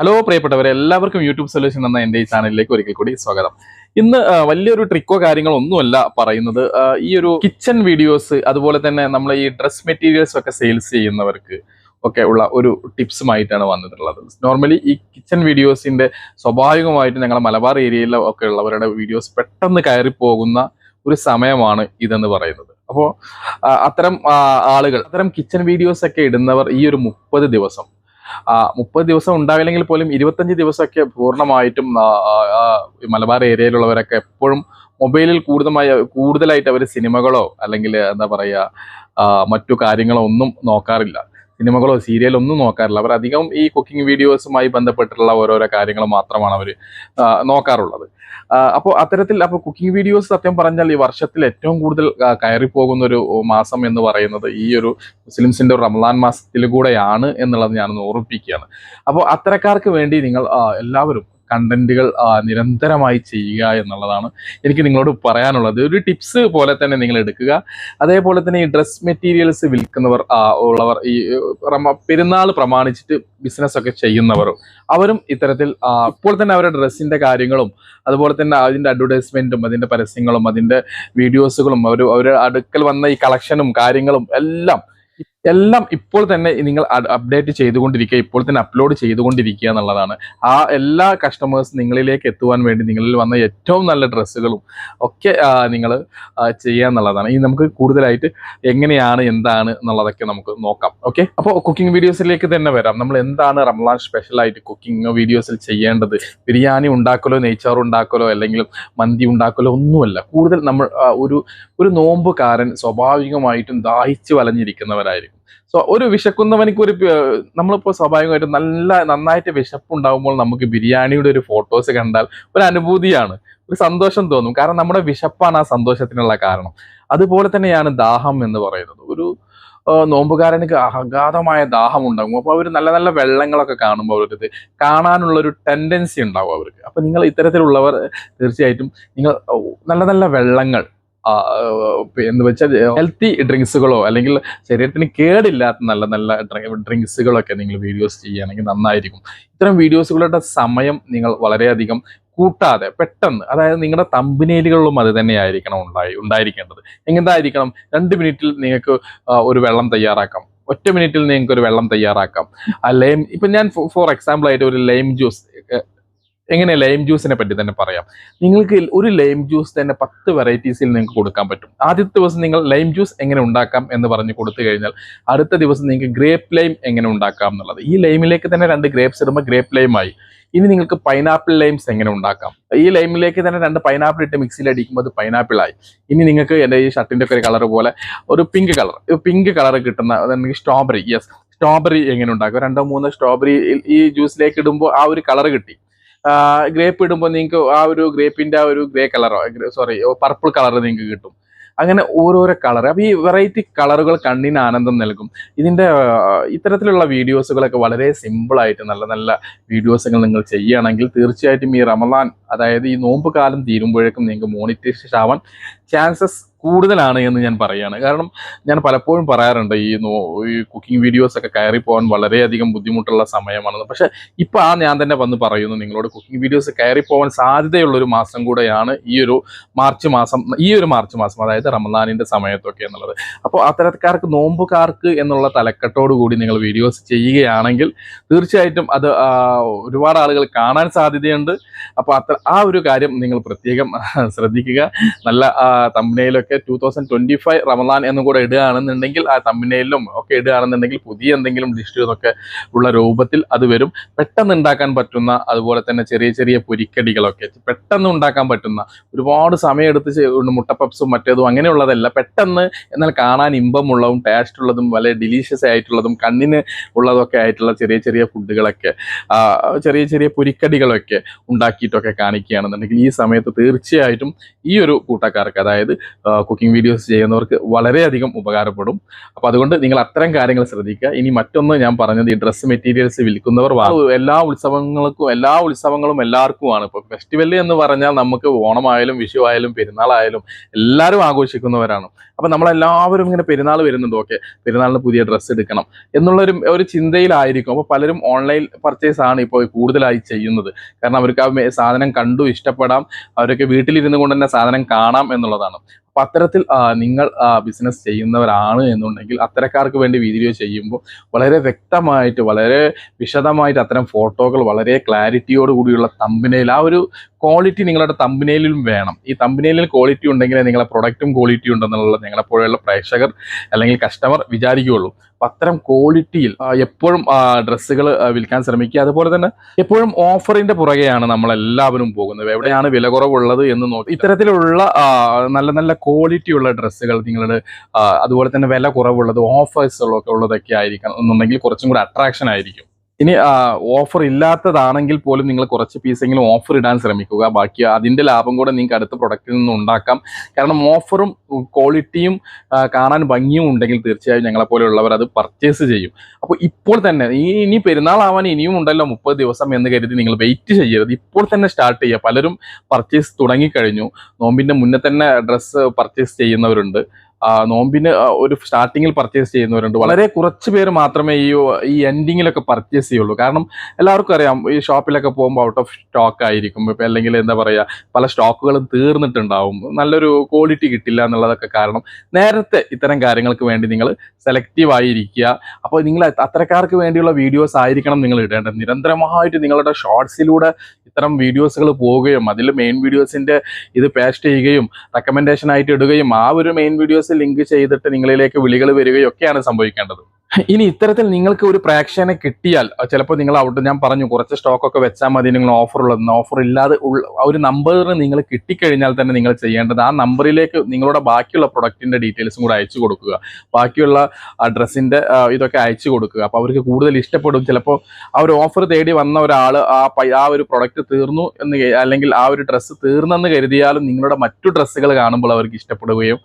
Hello പ്രിയപ്പെട്ടവരെ, എല്ലാവർക്കും YouTube solution എന്ന എൻ്റെ ഈ ചാനലിലേക്ക് ഒരിക്കൽ കൂടി സ്വാഗതം. ഇന്ന് വലിയൊരു ട്രിക്കോ കാര്യങ്ങളോ ഒന്നുമല്ല പറയുന്നത്. ഈ ഒരു കിച്ചൺ വീഡിയോസ്, അതുപോലെ തന്നെ നമ്മൾ ഈ ഡ്രസ് മെറ്റീരിയൽസ് ഒക്കെ സെയിൽസ് ചെയ്യുന്നവർക്ക് ഒക്കെ ഉള്ള ഒരു ടിപ്സുമായിട്ടാണ് വന്നിട്ടുള്ളത്. നോർമലി ഈ കിച്ചൺ വീഡിയോസിന്റെ സ്വാഭാവികമായിട്ട് ഞങ്ങളുടെ മലബാർ ഏരിയയിൽ ഒക്കെ ഉള്ളവരുടെ വീഡിയോസ് പെട്ടെന്ന് കയറി പോകുന്ന ഒരു സമയമാണ് ഇതെന്ന് പറയുന്നത്. അപ്പോൾ അത്തരം ആളുകൾ, അത്തരം കിച്ചൺ വീഡിയോസ് ഒക്കെ ഇടുന്നവർ ഈ ഒരു 30 ദിവസം ഉണ്ടാവില്ലെങ്കിൽ പോലും 25 ദിവസമൊക്കെ പൂർണ്ണമായിട്ടും മലബാർ ഏരിയയിലുള്ളവരൊക്കെ എപ്പോഴും മൊബൈലിൽ കൂടുതലായിട്ട് അവർ സിനിമകളോ അല്ലെങ്കിൽ എന്താ പറയുക മറ്റു കാര്യങ്ങളോ ഒന്നും നോക്കാറില്ല. സിനിമകളോ സീരിയലോ ഒന്നും നോക്കാറില്ല. അവർ അധികം ഈ കുക്കിംഗ് വീഡിയോസുമായി ബന്ധപ്പെട്ടിട്ടുള്ള ഓരോരോ കാര്യങ്ങൾ മാത്രമാണ് അവർ നോക്കാറുള്ളത്. അപ്പോൾ കുക്കിംഗ് വീഡിയോസ് സത്യം പറഞ്ഞാൽ ഈ വർഷത്തിൽ ഏറ്റവും കൂടുതൽ കയറിപ്പോകുന്ന ഒരു മാസം എന്ന് പറയുന്നത് ഈ ഒരു മുസ്ലിംസിന്റെ ഒരു റമദാൻ മാസത്തിൽ കൂടെയാണ് എന്നുള്ളത് ഞാനൊന്ന് ഓർമ്മിപ്പിക്കുകയാണ്. അപ്പോൾ അത്തരക്കാർക്ക് വേണ്ടി നിങ്ങൾ എല്ലാവരും കണ്ടന്റുകൾ നിരന്തരമായി ചെയ്യുക എന്നുള്ളതാണ് എനിക്ക് നിങ്ങളോട് പറയാനുള്ളത്. ഒരു ടിപ്സ് പോലെ തന്നെ നിങ്ങൾ എടുക്കുക. അതേപോലെ തന്നെ ഈ ഡ്രസ് മെറ്റീരിയൽസ് വിൽക്കുന്നവർ ഉള്ളവർ, ഈ പെരുന്നാൾ പ്രമാണിച്ചിട്ട് ബിസിനസ് ഒക്കെ ചെയ്യുന്നവരും അവരും ഇത്തരത്തിൽ ഇപ്പോൾ തന്നെ അവരുടെ ഡ്രസ്സിന്റെ കാര്യങ്ങളും അതുപോലെ തന്നെ അതിന്റെ അഡ്വർടൈസ്മെന്റും അതിന്റെ പരസ്യങ്ങളും അതിന്റെ വീഡിയോസുകളും അവരുടെ അടുക്കൽ വന്ന ഈ കളക്ഷനും കാര്യങ്ങളും എല്ലാം ഇപ്പോൾ തന്നെ നിങ്ങൾ അപ്ഡേറ്റ് ചെയ്തുകൊണ്ടിരിക്കുക, ഇപ്പോൾ തന്നെ അപ്ലോഡ് ചെയ്തുകൊണ്ടിരിക്കുക എന്നുള്ളതാണ്. ആ എല്ലാ കസ്റ്റമേഴ്സ് നിങ്ങളിലേക്ക് എത്തുവാൻ വേണ്ടി നിങ്ങളിൽ വന്ന ഏറ്റവും നല്ല ഡ്രസ്സുകളും ഒക്കെ നിങ്ങൾ ചെയ്യുക എന്നുള്ളതാണ്. ഈ നമുക്ക് കൂടുതലായിട്ട് എങ്ങനെയാണ് എന്താണ് എന്നുള്ളതൊക്കെ നമുക്ക് നോക്കാം. ഓക്കെ, അപ്പോൾ കുക്കിംഗ് വീഡിയോസിലേക്ക് തന്നെ വരാം. നമ്മൾ എന്താണ് റമദാൻ സ്പെഷ്യലായിട്ട് കുക്കിംഗ് വീഡിയോസിൽ ചെയ്യേണ്ടത്? ബിരിയാണി ഉണ്ടാക്കലോ നെയ്ച്ചോറ് ഉണ്ടാക്കലോ അല്ലെങ്കിൽ മന്തി ഉണ്ടാക്കലോ ഒന്നുമല്ല. കൂടുതൽ നമ്മൾ ഒരു നോമ്പുകാരൻ സ്വാഭാവികമായിട്ടും ദാഹിച്ചു വലഞ്ഞിരിക്കുന്നവരായിരിക്കും. സോ ഒരു വിശക്കുന്നവനിക്ക് നമ്മളിപ്പോൾ സ്വാഭാവികമായിട്ടും നന്നായിട്ട് വിശപ്പുണ്ടാകുമ്പോൾ നമുക്ക് ബിരിയാണിയുടെ ഒരു ഫോട്ടോസ് കണ്ടാൽ ഒരു അനുഭൂതിയാണ്, ഒരു സന്തോഷം തോന്നും. കാരണം നമ്മുടെ വിശപ്പാണ് ആ സന്തോഷത്തിനുള്ള കാരണം. അതുപോലെ തന്നെയാണ് ദാഹം എന്ന് പറയുന്നത്. ഒരു നോമ്പുകാരനക്ക് അഗാധമായ ദാഹം ഉണ്ടാകും. അപ്പോൾ അവർ നല്ല നല്ല വെള്ളങ്ങളൊക്കെ കാണുമ്പോൾ അവർക്ക് കാണാനുള്ള ഒരു ടെൻഡൻസി ഉണ്ടാവും അവർക്ക്. അപ്പൊ നിങ്ങൾ ഇത്തരത്തിലുള്ളവർ തീർച്ചയായിട്ടും നിങ്ങൾ നല്ല നല്ല വെള്ളങ്ങൾ എന്ന് വെച്ചാൽ ഹെൽത്തി ഡ്രിങ്ക്സുകളോ അല്ലെങ്കിൽ ശരീരത്തിന് കേടില്ലാത്ത നല്ല നല്ല ഡ്രിങ്ക്സുകളൊക്കെ നിങ്ങൾ വീഡിയോസ് ചെയ്യുകയാണെങ്കിൽ നന്നായിരിക്കും. ഇത്തരം വീഡിയോസുകളുടെ സമയം നിങ്ങൾ വളരെയധികം കൂട്ടാതെ പെട്ടെന്ന്, അതായത് നിങ്ങളുടെ തമ്പനയിലുകളിലും അത് തന്നെയായിരിക്കണം ഉണ്ടായിരിക്കേണ്ടത്. എങ്ങനെയായിരിക്കണം? 2 മിനിറ്റിൽ നിങ്ങൾക്ക് ഒരു വെള്ളം തയ്യാറാക്കാം, 1 മിനിറ്റിൽ നിങ്ങൾക്ക് ഒരു വെള്ളം തയ്യാറാക്കാം. ആ ലൈം, ഇപ്പൊ ഞാൻ ഫോർ എക്സാമ്പിൾ ആയിട്ട് ഒരു ലൈം ജ്യൂസ്, എങ്ങനെ ലൈം ജ്യൂസിനെ പറ്റി തന്നെ പറയാം. നിങ്ങൾക്ക് ഒരു ലൈം ജ്യൂസ് തന്നെ 10 വെറൈറ്റീസിൽ നിങ്ങൾക്ക് കൊടുക്കാൻ പറ്റും. ആദ്യത്തെ ദിവസം നിങ്ങൾ ലൈം ജ്യൂസ് എങ്ങനെ ഉണ്ടാക്കാം എന്ന് പറഞ്ഞ് കൊടുത്തു കഴിഞ്ഞാൽ അടുത്ത ദിവസം നിങ്ങൾക്ക് ഗ്രേപ്പ് ലൈം എങ്ങനെ ഉണ്ടാക്കാം എന്നുള്ളത്. ഈ ലൈമിലേക്ക് തന്നെ 2 ഗ്രേപ്സ് ഇടുമ്പോൾ ഗ്രേപ്പ് ലൈമായി. ഇനി നിങ്ങൾക്ക് പൈനാപ്പിൾ ലൈംസ് എങ്ങനെ ഉണ്ടാക്കാം? ഈ ലൈമിലേക്ക് തന്നെ 2 പൈനാപ്പിൾ ഇട്ട് മിക്സിയിൽ അടിക്കുമ്പോൾ അത് പൈനാപ്പിൾ ആയി. ഇനി നിങ്ങൾക്ക് എൻ്റെ ഈ ഷർട്ടിന്റെ ഒക്കെ ഒരു കളർ പോലെ ഒരു പിങ്ക് കളർ കിട്ടുന്ന സ്ട്രോബെറി, സ്ട്രോബെറി എങ്ങനെ ഉണ്ടാക്കും? 2-3 സ്ട്രോബെറി ഈ ജ്യൂസിലേക്ക് ഇടുമ്പോൾ ആ ഒരു കളർ കിട്ടി. ഗ്രേപ്പ് ഇടുമ്പോൾ നിങ്ങൾക്ക് ആ ഒരു ഗ്രേപ്പിന്റെ ആ ഒരു പർപ്പിൾ കളർ നിങ്ങൾക്ക് കിട്ടും. അങ്ങനെ ഓരോരോ കളർ. അപ്പൊ ഈ വെറൈറ്റി കളറുകൾ കണ്ണിന് ആനന്ദം നൽകും. ഇത്തരത്തിലുള്ള വീഡിയോസുകളൊക്കെ വളരെ സിമ്പിൾ ആയിട്ട് നല്ല നല്ല വീഡിയോസുകൾ നിങ്ങൾ ചെയ്യുകയാണെങ്കിൽ തീർച്ചയായിട്ടും ഈ റമദാൻ, അതായത് ഈ നോമ്പ് കാലം തീരുമ്പോഴേക്കും നിങ്ങൾക്ക് മോണിറ്റൈസേഷൻ ആവാൻ ചാൻസസ് കൂടുതലാണ് എന്ന് ഞാൻ പറയുകയാണ്. കാരണം ഞാൻ പലപ്പോഴും പറയാറുണ്ട് ഈ കുക്കിംഗ് വീഡിയോസ് ഒക്കെ കയറി പോകാൻ വളരെയധികം ബുദ്ധിമുട്ടുള്ള സമയമാണെന്ന്. പക്ഷെ ഇപ്പൊ ഞാൻ തന്നെ വന്ന് പറയുന്നു നിങ്ങളോട്, കുക്കിംഗ് വീഡിയോസ് കയറി പോകാൻ സാധ്യതയുള്ള ഒരു മാസം കൂടെയാണ് ഈ ഒരു മാർച്ച് മാസം, അതായത് റമദാനിന്റെ സമയത്തൊക്കെ എന്നുള്ളത്. അപ്പോൾ അത്തരക്കാർക്ക്, നോമ്പുകാർക്ക് എന്നുള്ള തലക്കെട്ടോടു കൂടി നിങ്ങൾ വീഡിയോസ് ചെയ്യുകയാണെങ്കിൽ തീർച്ചയായിട്ടും അത് ഒരുപാട് ആളുകൾ കാണാൻ സാധ്യതയുണ്ട്. അപ്പോൾ ആ ഒരു കാര്യം നിങ്ങൾ പ്രത്യേകം ശ്രദ്ധിക്കുക. നല്ല തമ്പനയിലൊക്കെ 2025 റമദാൻ എന്നും കൂടെ ഇടുകയാണെന്നുണ്ടെങ്കിൽ ആ തമ്പനയിലും ഒക്കെ ഇടുകയാണെന്നുണ്ടെങ്കിൽ പുതിയ എന്തെങ്കിലും ഡിഷ് എന്നൊക്കെ ഉള്ള രൂപത്തിൽ അത് വരും. പെട്ടെന്ന് ഉണ്ടാക്കാൻ പറ്റുന്ന, അതുപോലെ തന്നെ ചെറിയ ചെറിയ പൊരിക്കടികളൊക്കെ പെട്ടെന്ന് ഉണ്ടാക്കാൻ പറ്റുന്ന, ഒരുപാട് സമയമെടുത്ത് മുട്ടപ്പപ്സും മറ്റേതും അങ്ങനെയുള്ളതല്ല, പെട്ടെന്ന് എന്നാൽ കാണാൻ ഇമ്പമുള്ളതും ടേസ്റ്റ് ഉള്ളതും വളരെ ഡിലീഷ്യസ് ആയിട്ടുള്ളതും കണ്ണിന് ഉള്ളതൊക്കെ ആയിട്ടുള്ള ചെറിയ ചെറിയ ഫുഡുകളൊക്കെ, ചെറിയ ചെറിയ പൊരിക്കടികളൊക്കെ ഉണ്ടാക്കിയിട്ടൊക്കെ കാണിക്കുകയാണെന്നുണ്ടെങ്കിൽ ഈ സമയത്ത് തീർച്ചയായിട്ടും ഈ ഒരു കൂട്ടക്കാർക്ക്, അതായത് കുക്കിംഗ് വീഡിയോസ് ചെയ്യുന്നവർക്ക് വളരെയധികം ഉപകാരപ്പെടും. അപ്പോൾ അതുകൊണ്ട് നിങ്ങൾ അത്തരം കാര്യങ്ങൾ ശ്രദ്ധിക്കുക. ഇനി മറ്റൊന്ന് ഞാൻ പറഞ്ഞത്, ഈ ഡ്രസ്സ് മെറ്റീരിയൽസ് വിൽക്കുന്നവർ എല്ലാ ഉത്സവങ്ങളും എല്ലാവർക്കുമാണ്. ഇപ്പോൾ ഫെസ്റ്റിവൽ എന്ന് പറഞ്ഞാൽ നമുക്ക് ഓണമായാലും വിഷു ആയാലും പെരുന്നാളായാലും എല്ലാവരും ആഘോഷിക്കുന്നവരാണ്. അപ്പം നമ്മളെല്ലാവരും ഇങ്ങനെ പെരുന്നാൾ വരുന്നുണ്ട്, ഓക്കെ പെരുന്നാളിന് പുതിയ ഡ്രസ്സ് എടുക്കണം എന്നുള്ളൊരു ചിന്തയിലായിരിക്കും. അപ്പോൾ പലരും ഓൺലൈൻ പർച്ചേസ് ആണ് ഇപ്പോൾ കൂടുതലായി ചെയ്യുന്നത്. കാരണം അവർക്ക് ആ സാധനം കണ്ടു ഇഷ്ടപ്പെടാം, അവരൊക്കെ വീട്ടിലിരുന്ന് കൊണ്ട് തന്നെ സാധനം കാണാം എന്നുള്ളതാണ്. അപ്പം അത്തരത്തിൽ നിങ്ങൾ ബിസിനസ് ചെയ്യുന്നവരാണ് എന്നുണ്ടെങ്കിൽ അത്തരക്കാർക്ക് വേണ്ടി വീഡിയോ ചെയ്യുമ്പോൾ വളരെ വ്യക്തമായിട്ട് വളരെ വിശദമായിട്ട് അത്തരം ഫോട്ടോകൾ വളരെ ക്ലാരിറ്റിയോട് കൂടിയുള്ള തമ്പനയിൽ, ആ ഒരു ക്വാളിറ്റി നിങ്ങളുടെ തമ്പനയിലും വേണം. ഈ തമ്പനയിലിൽ ക്വാളിറ്റി ഉണ്ടെങ്കിലേ നിങ്ങളുടെ പ്രൊഡക്റ്റും ക്വാളിറ്റി ഉണ്ടെന്നുള്ളത് ഞങ്ങളെപ്പോലെയുള്ള പ്രേക്ഷകർ അല്ലെങ്കിൽ കസ്റ്റമർ വിചാരിക്കുകയുള്ളൂ. അപ്പം അത്തരം ക്വാളിറ്റിയിൽ എപ്പോഴും ഡ്രസ്സുകൾ വിൽക്കാൻ ശ്രമിക്കുക. അതുപോലെ തന്നെ എപ്പോഴും ഓഫറിന്റെ പുറകെയാണ് നമ്മളെല്ലാവരും പോകുന്നത്. എവിടെയാണ് വില കുറവുള്ളത് എന്ന് നോക്കി ഇത്തരത്തിലുള്ള നല്ല നല്ല ക്വാളിറ്റിയുള്ള ഡ്രസ്സുകൾ നിങ്ങളുടെ അതുപോലെ തന്നെ വില കുറവുള്ളത് ഓഫേഴ്സ് ഉള്ളതൊക്കെ ആയിരിക്കണം എന്നുണ്ടെങ്കിൽ കുറച്ചും കൂടി അട്രാക്ഷൻ ആയിരിക്കും. ഇനി ഓഫർ ഇല്ലാത്തതാണെങ്കിൽ പോലും നിങ്ങൾ കുറച്ച് പീസെങ്കിലും ഓഫർ ഇടാൻ ശ്രമിക്കുക. ബാക്കി അതിൻ്റെ ലാഭം കൂടെ നിങ്ങൾക്ക് അടുത്ത പ്രൊഡക്റ്റിൽ നിന്ന് ഉണ്ടാക്കാം. കാരണം ഓഫറും ക്വാളിറ്റിയും കാണാൻ ഭംഗിയും ഉണ്ടെങ്കിൽ തീർച്ചയായും ഞങ്ങളെപ്പോലെയുള്ളവർ അത് പർച്ചേസ് ചെയ്യും. അപ്പോൾ ഇപ്പോൾ തന്നെ ഇനി പെരുന്നാളാവാൻ ഇനിയും ഉണ്ടല്ലോ 30 ദിവസം എന്ന് കരുതി നിങ്ങൾ വെയിറ്റ് ചെയ്യരുത്. ഇപ്പോൾ തന്നെ സ്റ്റാർട്ട് ചെയ്യുക. പലരും പർച്ചേസ് തുടങ്ങിക്കഴിഞ്ഞു. നോമ്പിൻ്റെ മുന്നേ തന്നെ ഡ്രസ്സ് പർച്ചേസ് ചെയ്യുന്നവരുണ്ട്. നോമ്പിന് ഒരു സ്റ്റാർട്ടിങ്ങിൽ പർച്ചേസ് ചെയ്യുന്നവരുണ്ട്. വളരെ കുറച്ച് പേര് മാത്രമേ ഈ എൻഡിങ്ങിലൊക്കെ പർച്ചേസ് ചെയ്യുള്ളൂ. കാരണം എല്ലാവർക്കും അറിയാം, ഈ ഷോപ്പിലൊക്കെ പോകുമ്പോൾ ഔട്ട് ഓഫ് സ്റ്റോക്ക് ആയിരിക്കും. ഇപ്പം അല്ലെങ്കിൽ എന്താ പറയുക, പല സ്റ്റോക്കുകളും തീർന്നിട്ടുണ്ടാവും, നല്ലൊരു ക്വാളിറ്റി കിട്ടില്ല എന്നുള്ളതൊക്കെ കാരണം നേരത്തെ ഇത്തരം കാര്യങ്ങൾക്ക് വേണ്ടി നിങ്ങൾ സെലക്റ്റീവ് ആയിരിക്കുക. അപ്പോൾ നിങ്ങൾ അത്തരക്കാർക്ക് വേണ്ടിയുള്ള വീഡിയോസ് ആയിരിക്കണം നിങ്ങൾ ഇടേണ്ടത്. നിരന്തരമായിട്ട് നിങ്ങളുടെ ഷോർട്സിലൂടെ ഇത്തരം വീഡിയോസുകൾ പോവുകയും അതിൽ മെയിൻ വീഡിയോസിൻ്റെ ഇത് പേസ്റ്റ് ചെയ്യുകയും റെക്കമെൻഡേഷൻ ആയിട്ട് ഇടുകയും ആ ഒരു മെയിൻ വീഡിയോസ് ലിങ്ക് ചെയ്തിട്ട് നിങ്ങളിലേക്ക് വിളികൾ വരികയും ഒക്കെയാണ് സംഭവിക്കേണ്ടത്. ഇനി ഇത്തരത്തിൽ നിങ്ങൾക്ക് ഒരു പ്രേക്ഷകനെ കിട്ടിയാൽ ചിലപ്പോൾ നിങ്ങൾ അവിടെ ഞാൻ പറഞ്ഞു കുറച്ച് സ്റ്റോക്കൊക്കെ വെച്ചാൽ മതി, നിങ്ങൾ ഓഫർ ഇല്ലാതെ ഒരു നമ്പറിന് നിങ്ങൾ കിട്ടിക്കഴിഞ്ഞാൽ തന്നെ നിങ്ങൾ ചെയ്യേണ്ടത് ആ നമ്പറിലേക്ക് നിങ്ങളുടെ ബാക്കിയുള്ള പ്രൊഡക്റ്റിൻ്റെ ഡീറ്റെയിൽസും കൂടെ അയച്ചു കൊടുക്കുക. ബാക്കിയുള്ള ഡ്രസ്സിൻ്റെ ഇതൊക്കെ അയച്ചു കൊടുക്കുക. അപ്പോൾ അവർക്ക് കൂടുതൽ ഇഷ്ടപ്പെടും. ചിലപ്പോൾ ആ ഒരു ഓഫർ തേടി വന്ന ഒരാൾ ആ ഒരു പ്രൊഡക്റ്റ് തീർന്നു എന്ന് അല്ലെങ്കിൽ ആ ഒരു ഡ്രസ്സ് തീർന്നെന്ന് കരുതിയാലും നിങ്ങളുടെ മറ്റു ഡ്രസ്സുകൾ കാണുമ്പോൾ അവർക്ക് ഇഷ്ടപ്പെടുകയും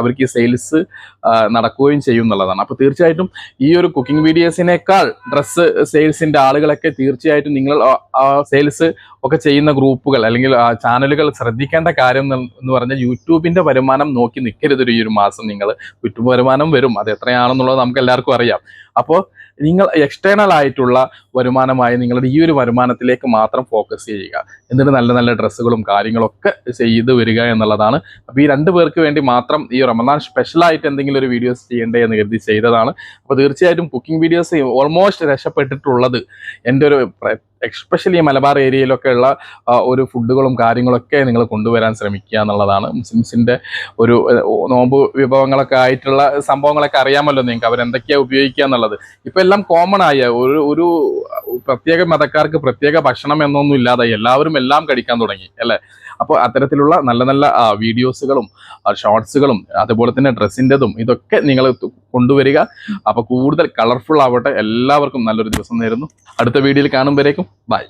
അവർക്ക് ഈ സെയിൽസ് നടക്കുകയും ചെയ്യും എന്നുള്ളതാണ്. അപ്പോൾ തീർച്ചയായിട്ടും ഈ ഒരു കുക്കിംഗ് വീഡിയോസിനേക്കാൾ ഡ്രസ്സ് സെയിൽസിന്റെ ആളുകളൊക്കെ തീർച്ചയായിട്ടും നിങ്ങൾ സെയിൽസ് ഒക്കെ ചെയ്യുന്ന ഗ്രൂപ്പുകൾ അല്ലെങ്കിൽ ചാനലുകൾ ശ്രദ്ധിക്കേണ്ട കാര്യം എന്ന് പറഞ്ഞാൽ യൂട്യൂബിന്റെ വരുമാനം നോക്കി നിൽക്കരുത്. ഈ ഒരു മാസം നിങ്ങൾ യൂട്യൂബ് വരുമാനം വരും, അത് എത്രയാണെന്നുള്ളത് നമുക്ക് എല്ലാവർക്കും അറിയാം. അപ്പോൾ നിങ്ങൾ എക്സ്റ്റേണൽ ആയിട്ടുള്ള വരുമാനമായി നിങ്ങളുടെ ഈ ഒരു വരുമാനത്തിലേക്ക് മാത്രം ഫോക്കസ് ചെയ്യുക. എന്നിട്ട് നല്ല നല്ല ഡ്രസ്സുകളും കാര്യങ്ങളൊക്കെ ചെയ്ത് വരിക എന്നുള്ളതാണ്. അപ്പോൾ ഈ 2 പേർക്ക് വേണ്ടി മാത്രം ഈ റമദാൻ സ്പെഷ്യലായിട്ട് എന്തെങ്കിലും ഒരു വീഡിയോസ് ചെയ്യണ്ടേ എന്ന് കരുതി ചെയ്തതാണ്. അപ്പോൾ തീർച്ചയായിട്ടും കുക്കിംഗ് വീഡിയോസ് ഓൾമോസ്റ്റ് രക്ഷപ്പെട്ടിട്ടുള്ളത് എൻ്റെ ഒരു എക്സ്പെഷ്യലി മലബാർ ഏരിയയിലൊക്കെ ഉള്ള ഒരു ഫുഡുകളും കാര്യങ്ങളൊക്കെ നിങ്ങൾ കൊണ്ടുവരാൻ ശ്രമിക്കുക എന്നുള്ളതാണ്. മുസ്ലിംസിൻ്റെ ഒരു നോമ്പ് വിഭവങ്ങളൊക്കെ ആയിട്ടുള്ള സംഭവങ്ങളൊക്കെ അറിയാമല്ലോ നിങ്ങൾക്ക്, അവരെന്തൊക്കെയാണ് ഉപയോഗിക്കുക എന്നുള്ളത്. ഇപ്പം എല്ലാം കോമൺ ആയ ഒരു പ്രത്യേക മതക്കാർക്ക് പ്രത്യേക ഭക്ഷണം എന്നൊന്നും ഇല്ലാതായി, എല്ലാവരും എല്ലാം കഴിക്കാൻ തുടങ്ങി അല്ലേ. അപ്പോൾ അത്തരത്തിലുള്ള നല്ല നല്ല വീഡിയോസുകളും ഷോർട്സുകളും അതുപോലെ തന്നെ ഡ്രസ്സിൻ്റെതും ഇതൊക്കെ നിങ്ങൾ കൊണ്ടുവരിക. അപ്പോൾ കൂടുതൽ കളർഫുൾ ആവട്ടെ. എല്ലാവർക്കും നല്ലൊരു ദിവസം നേരുന്നു. അടുത്ത വീഡിയോയിൽ കാണുമ്പോഴേക്കും ബൈ.